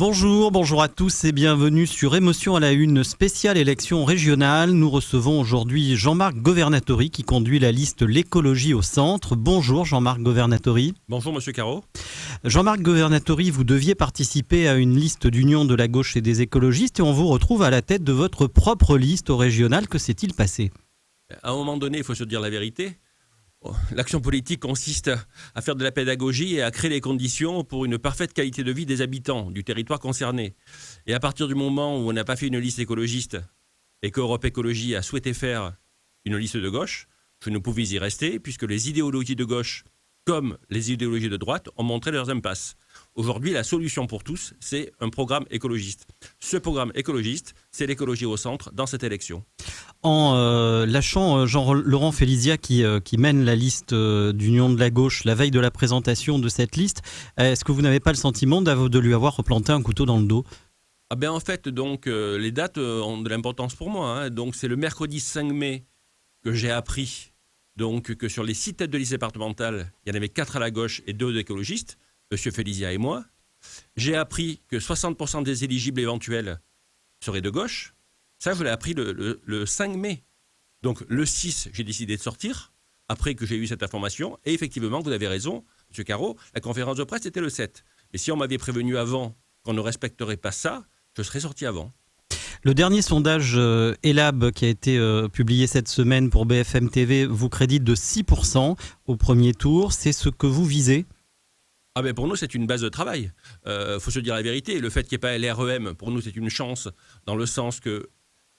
Bonjour à tous et bienvenue sur Émotion à la Une, spéciale élection régionale. Nous recevons aujourd'hui Jean-Marc Governatori qui conduit la liste L'écologie au centre. Bonjour Jean-Marc Governatori. Bonjour Monsieur Caro. Jean-Marc Governatori, vous deviez participer à une liste d'union de la gauche et des écologistes et on vous retrouve à la tête de votre propre liste au régional. Que s'est-il passé ? À un moment donné, il faut se dire la vérité. L'action politique consiste à faire de la pédagogie et à créer les conditions pour une parfaite qualité de vie des habitants du territoire concerné. Et à partir du moment où on n'a pas fait une liste écologiste et qu'Europe Écologie a souhaité faire une liste de gauche, je ne pouvais y rester puisque les idéologies de gauche comme les idéologies de droite ont montré leurs impasses. Aujourd'hui, la solution pour tous, c'est un programme écologiste. Ce programme écologiste, c'est l'écologie au centre dans cette élection. En lâchant Jean-Laurent Féliziat qui mène la liste d'union de la gauche la veille de la présentation de cette liste, est-ce que vous n'avez pas le sentiment de lui avoir replanté un couteau dans le dos ? En fait, les dates ont de l'importance pour moi. Donc, c'est le mercredi 5 mai que j'ai appris que sur les 6 têtes de liste départementale, il y en avait 4 à la gauche et 2 d'écologistes, M. Féliziat et moi. J'ai appris que 60% des éligibles éventuels seraient de gauche. Ça, je l'ai appris le 5 mai. Donc, le 6, j'ai décidé de sortir, après que j'ai eu cette information. Et effectivement, vous avez raison, M. Caro, la conférence de presse était le 7. Mais si on m'avait prévenu avant qu'on ne respecterait pas ça, je serais sorti avant. Le dernier sondage Elab qui a été publié cette semaine pour BFM TV vous crédite de 6% au premier tour. C'est ce que vous visez ? Pour nous, c'est une base de travail. Faut se dire la vérité. Le fait qu'il n'y ait pas LREM, pour nous, c'est une chance, dans le sens que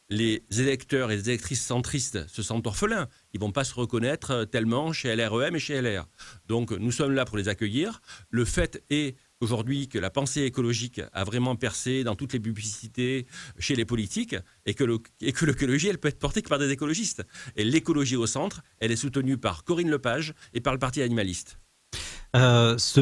les électeurs et les électrices centristes se sentent orphelins. Ils ne vont pas se reconnaître tellement chez LREM et chez LR. Donc, nous sommes là pour les accueillir. Le fait est aujourd'hui que la pensée écologique a vraiment percé dans toutes les publicités chez les politiques et que l'écologie, elle peut être portée que par des écologistes. Et l'écologie au centre, elle est soutenue par Corinne Lepage et par le Parti animaliste. Si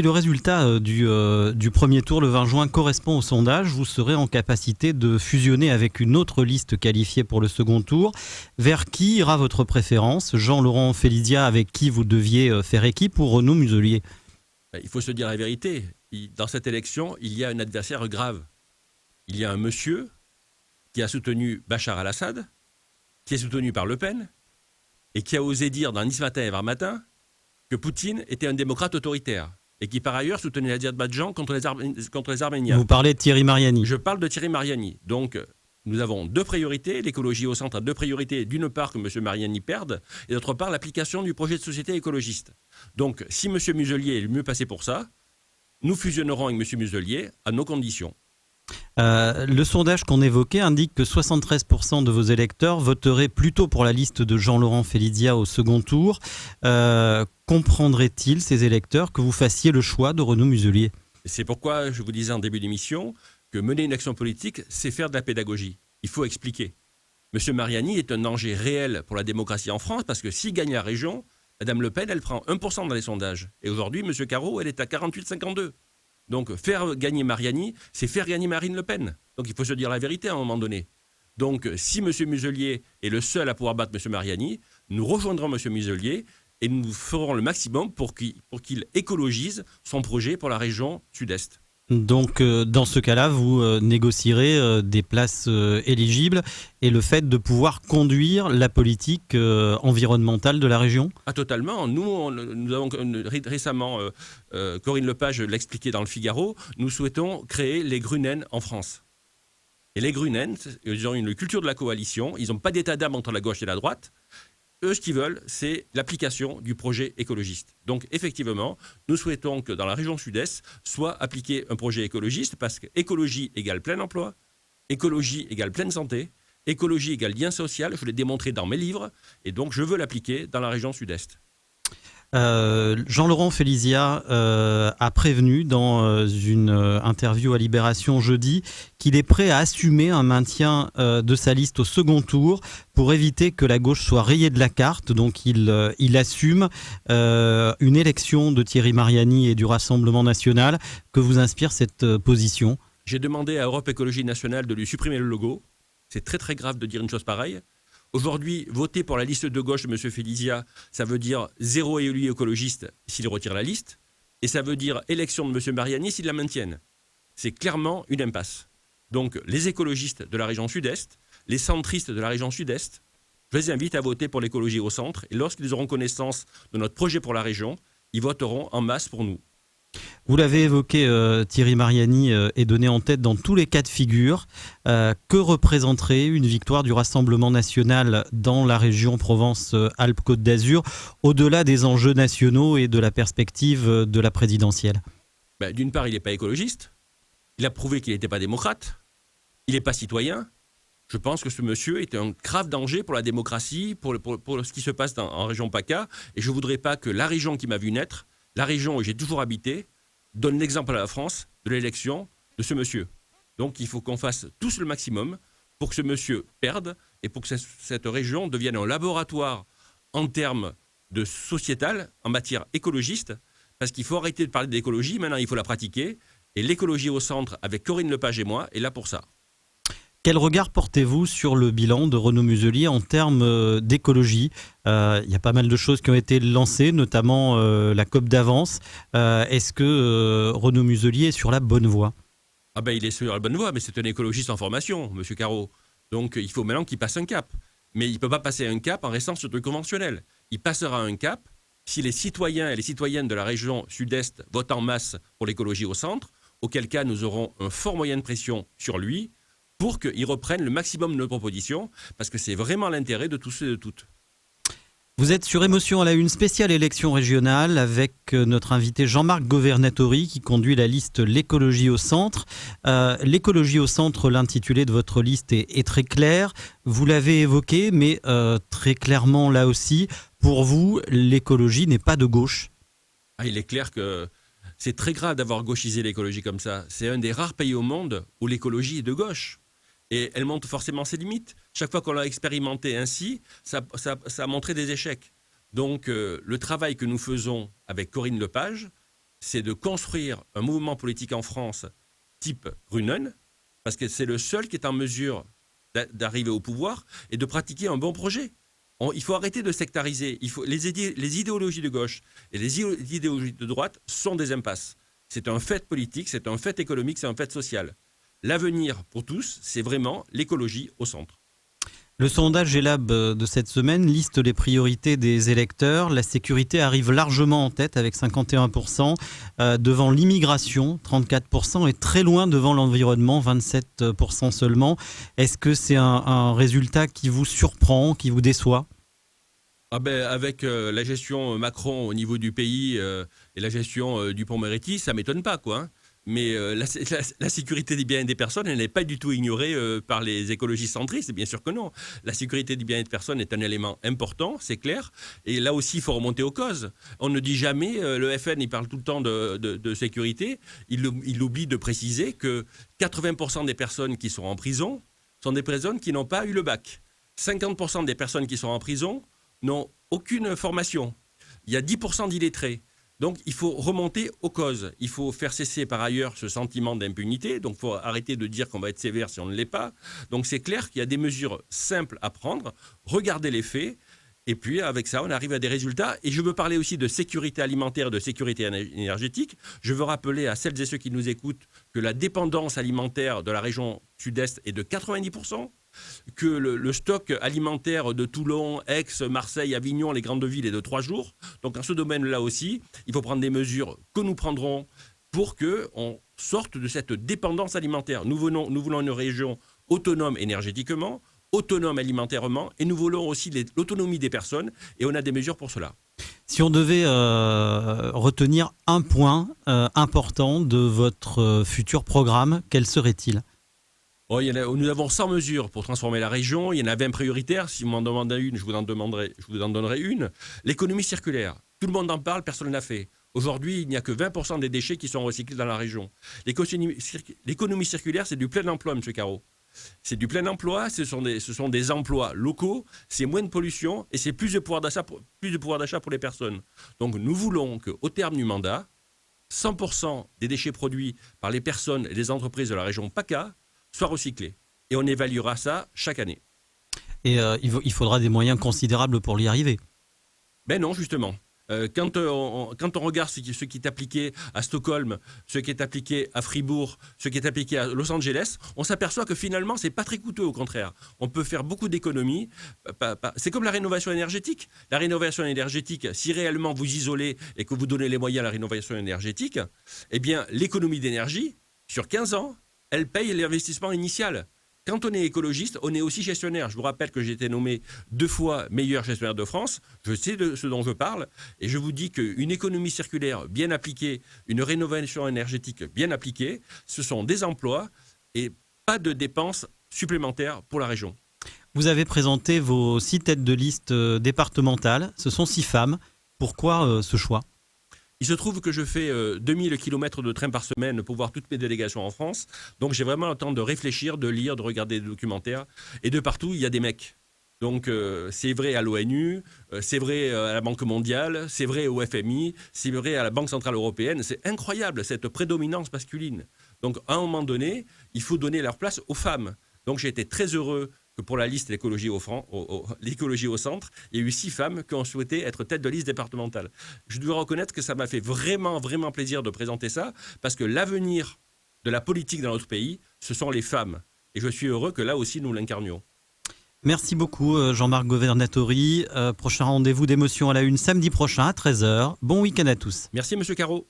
le résultat du premier tour le 20 juin correspond au sondage, vous serez en capacité de fusionner avec une autre liste qualifiée pour le second tour. Vers qui ira votre préférence ? Jean-Laurent Féliziat, avec qui vous deviez faire équipe, ou Renaud Muselier ? Il faut se dire la vérité. Dans cette élection, il y a un adversaire grave. Il y a un monsieur qui a soutenu Bachar al-Assad, qui est soutenu par Le Pen, et qui a osé dire dans Nice Matin et Var Matin que Poutine était un démocrate autoritaire et qui par ailleurs soutenait l'Azerbaïdjan contre les Arméniens. Vous parlez de Thierry Mariani. Je parle de Thierry Mariani. Donc nous avons 2 priorités. L'écologie au centre a 2 priorités. D'une part que M. Mariani perde et d'autre part l'application du projet de société écologiste. Donc si M. Muselier est le mieux passé pour ça, nous fusionnerons avec M. Muselier à nos conditions. Le sondage qu'on évoquait indique que 73% de vos électeurs voteraient plutôt pour la liste de Jean-Laurent Féliziat au second tour. Comprendraient-ils, ces électeurs, que vous fassiez le choix de Renaud Muselier ? C'est pourquoi je vous disais en début d'émission que mener une action politique, c'est faire de la pédagogie. Il faut expliquer. M. Mariani est un danger réel pour la démocratie en France parce que s'il gagne la région, Mme Le Pen, elle prend 1% dans les sondages. Et aujourd'hui, M. Caro, elle est à 48,52%. Donc, faire gagner Mariani, c'est faire gagner Marine Le Pen. Donc, il faut se dire la vérité à un moment donné. Donc, si M. Muselier est le seul à pouvoir battre M. Mariani, nous rejoindrons M. Muselier et nous ferons le maximum pour qu'il écologise son projet pour la région sud-est. Donc, dans ce cas-là, vous négocierez des places éligibles et le fait de pouvoir conduire la politique environnementale de la région ? Totalement. Nous avons récemment, Corinne Lepage l'a expliqué dans le Figaro, nous souhaitons créer les Grunen en France. Et les Grunen, ils ont une culture de la coalition, ils n'ont pas d'état d'âme entre la gauche et la droite. Eux, ce qu'ils veulent, c'est l'application du projet écologiste. Donc, effectivement, nous souhaitons que dans la région sud-est soit appliqué un projet écologiste parce que écologie égale plein emploi, écologie égale pleine santé, écologie égale lien social, je l'ai démontré dans mes livres, et donc je veux l'appliquer dans la région sud-est. Jean-Laurent Féliziat a prévenu dans une interview à Libération jeudi qu'il est prêt à assumer un maintien de sa liste au second tour pour éviter que la gauche soit rayée de la carte. Donc il assume une élection de Thierry Mariani et du Rassemblement national. Que vous inspire cette position ? J'ai demandé à Europe Écologie Nationale de lui supprimer le logo. C'est très très grave de dire une chose pareille. Aujourd'hui, voter pour la liste de gauche de M. Féliziat, ça veut dire 0 élu écologiste s'il retire la liste, et ça veut dire élection de M. Mariani s'il la maintienne. c'est clairement une impasse. Donc les écologistes de la région sud-est, les centristes de la région sud-est, je les invite à voter pour l'écologie au centre. Et lorsqu'ils auront connaissance de notre projet pour la région, ils voteront en masse pour nous. Vous l'avez évoqué, Thierry Mariani est donné en tête dans tous les cas de figure. Que représenterait une victoire du Rassemblement national dans la région Provence-Alpes-Côte d'Azur, au-delà des enjeux nationaux et de la perspective de la présidentielle ? D'une part, il n'est pas écologiste. Il a prouvé qu'il n'était pas démocrate. Il n'est pas citoyen. Je pense que ce monsieur est un grave danger pour la démocratie, pour ce qui se passe en région PACA. Et je ne voudrais pas que la région qui m'a vu naître, la région où j'ai toujours habité, donne l'exemple à la France de l'élection de ce monsieur. Donc il faut qu'on fasse tous le maximum pour que ce monsieur perde et pour que cette région devienne un laboratoire en termes de sociétal, en matière écologiste, parce qu'il faut arrêter de parler d'écologie, maintenant il faut la pratiquer. Et l'écologie au centre, avec Corinne Lepage et moi, est là pour ça. Quel regard portez-vous sur le bilan de Renaud Muselier en termes d'écologie ? Il y a pas mal de choses qui ont été lancées, notamment la COP d'avance. Est-ce que Renaud Muselier est sur la bonne voie ? Il est sur la bonne voie, mais c'est un écologiste en formation, monsieur Caro. Donc il faut maintenant qu'il passe un cap. Mais il ne peut pas passer un cap en restant sur le truc conventionnel. Il passera un cap si les citoyens et les citoyennes de la région sud-est votent en masse pour l'écologie au centre, auquel cas nous aurons un fort moyen de pression sur lui, pour qu'ils reprennent le maximum de nos propositions, parce que c'est vraiment l'intérêt de tous et de toutes. Vous êtes sur Émotion à la Une, spéciale élection régionale, avec notre invité Jean-Marc Governatori qui conduit la liste L'écologie au centre. L'écologie au centre, l'intitulé de votre liste est très clair. Vous l'avez évoqué, mais très clairement là aussi, pour vous, l'écologie n'est pas de gauche. Il est clair que c'est très grave d'avoir gauchisé l'écologie comme ça. C'est un des rares pays au monde où l'écologie est de gauche. Et elle montre forcément ses limites. Chaque fois qu'on l'a expérimenté ainsi, ça a montré des échecs. Donc le travail que nous faisons avec Corinne Lepage, c'est de construire un mouvement politique en France type Runen, parce que c'est le seul qui est en mesure d'arriver au pouvoir et de pratiquer un bon projet. Il faut arrêter de sectariser. Les idéologies de gauche et les idéologies de droite sont des impasses. C'est un fait politique, c'est un fait économique, c'est un fait social. L'avenir pour tous, c'est vraiment l'écologie au centre. Le sondage Elab de cette semaine liste les priorités des électeurs. La sécurité arrive largement en tête avec 51%, devant l'immigration, 34%, et très loin devant l'environnement, 27% seulement. Est-ce que c'est un résultat qui vous surprend, qui vous déçoit ? Avec la gestion Macron au niveau du pays et la gestion Dupond-Moretti, ça ne m'étonne pas, quoi. Mais la sécurité des biens et des personnes, elle n'est pas du tout ignorée par les écologistes centristes, bien sûr que non. La sécurité des biens et des personnes est un élément important, c'est clair. Et là aussi, il faut remonter aux causes. On ne dit jamais, le FN, il parle tout le temps de sécurité, il oublie de préciser que 80% des personnes qui sont en prison sont des personnes qui n'ont pas eu le bac. 50% des personnes qui sont en prison n'ont aucune formation. Il y a 10% d'illettrés. Donc, il faut remonter aux causes. Il faut faire cesser par ailleurs ce sentiment d'impunité. Donc, il faut arrêter de dire qu'on va être sévère si on ne l'est pas. Donc, c'est clair qu'il y a des mesures simples à prendre. Regardez les faits. Et puis, avec ça, on arrive à des résultats. Et je veux parler aussi de sécurité alimentaire, de sécurité énergétique. Je veux rappeler à celles et ceux qui nous écoutent que la dépendance alimentaire de la région sud-est est de 90%. Que le stock alimentaire de Toulon, Aix, Marseille, Avignon, les grandes villes est de 3 jours. Donc, dans ce domaine-là aussi, il faut prendre des mesures que nous prendrons pour qu'on sorte de cette dépendance alimentaire. Nous voulons une région autonome énergétiquement, autonome alimentairement, et nous voulons aussi l'autonomie des personnes, et on a des mesures pour cela. Si on devait retenir un point important de votre futur programme, quel serait-il ? Nous avons 100 mesures pour transformer la région. Il y en a 20 prioritaires. Si vous m'en demandez une, je vous en donnerai une. L'économie circulaire. Tout le monde en parle, personne ne l'a fait. Aujourd'hui, il n'y a que 20% des déchets qui sont recyclés dans la région. L'économie circulaire, c'est du plein emploi, M. Caro. C'est du plein emploi, ce sont des emplois locaux, c'est moins de pollution et c'est plus de pouvoir d'achat pour les personnes. Donc nous voulons qu'au terme du mandat, 100% des déchets produits par les personnes et les entreprises de la région PACA soient recyclés. Et on évaluera ça chaque année. Et il faudra des moyens considérables pour y arriver. Ben non, justement. Quand on regarde ce qui est appliqué à Stockholm, ce qui est appliqué à Fribourg, ce qui est appliqué à Los Angeles, on s'aperçoit que finalement, c'est pas très coûteux, au contraire. On peut faire beaucoup d'économies. C'est comme la rénovation énergétique. La rénovation énergétique, si réellement vous isolez et que vous donnez les moyens à la rénovation énergétique, eh bien, l'économie d'énergie, sur 15 ans, elle paye l'investissement initial. Quand on est écologiste, on est aussi gestionnaire. Je vous rappelle que j'ai été nommé 2 fois meilleur gestionnaire de France. Je sais de ce dont je parle. Et je vous dis qu'une économie circulaire bien appliquée, une rénovation énergétique bien appliquée, ce sont des emplois et pas de dépenses supplémentaires pour la région. Vous avez présenté vos 6 têtes de liste départementales. Ce sont 6 femmes. Pourquoi ce choix ? Il se trouve que je fais 2000 km de train par semaine pour voir toutes mes délégations en France. Donc j'ai vraiment le temps de réfléchir, de lire, de regarder des documentaires. Et de partout, il y a des mecs. Donc c'est vrai à l'ONU, c'est vrai à la Banque mondiale, c'est vrai au FMI, c'est vrai à la Banque centrale européenne. C'est incroyable cette prédominance masculine. Donc à un moment donné, il faut donner leur place aux femmes. Donc j'ai été très heureux que pour la liste l'écologie l'écologie au centre, il y a eu 6 femmes qui ont souhaité être tête de liste départementale. Je dois reconnaître que ça m'a fait vraiment, vraiment plaisir de présenter ça, parce que l'avenir de la politique dans notre pays, ce sont les femmes. Et je suis heureux que là aussi nous l'incarnions. Merci beaucoup Jean-Marc Governatori. Prochain rendez-vous d'émotion à la une samedi prochain à 13h. Bon week-end à tous. Merci Monsieur Caro.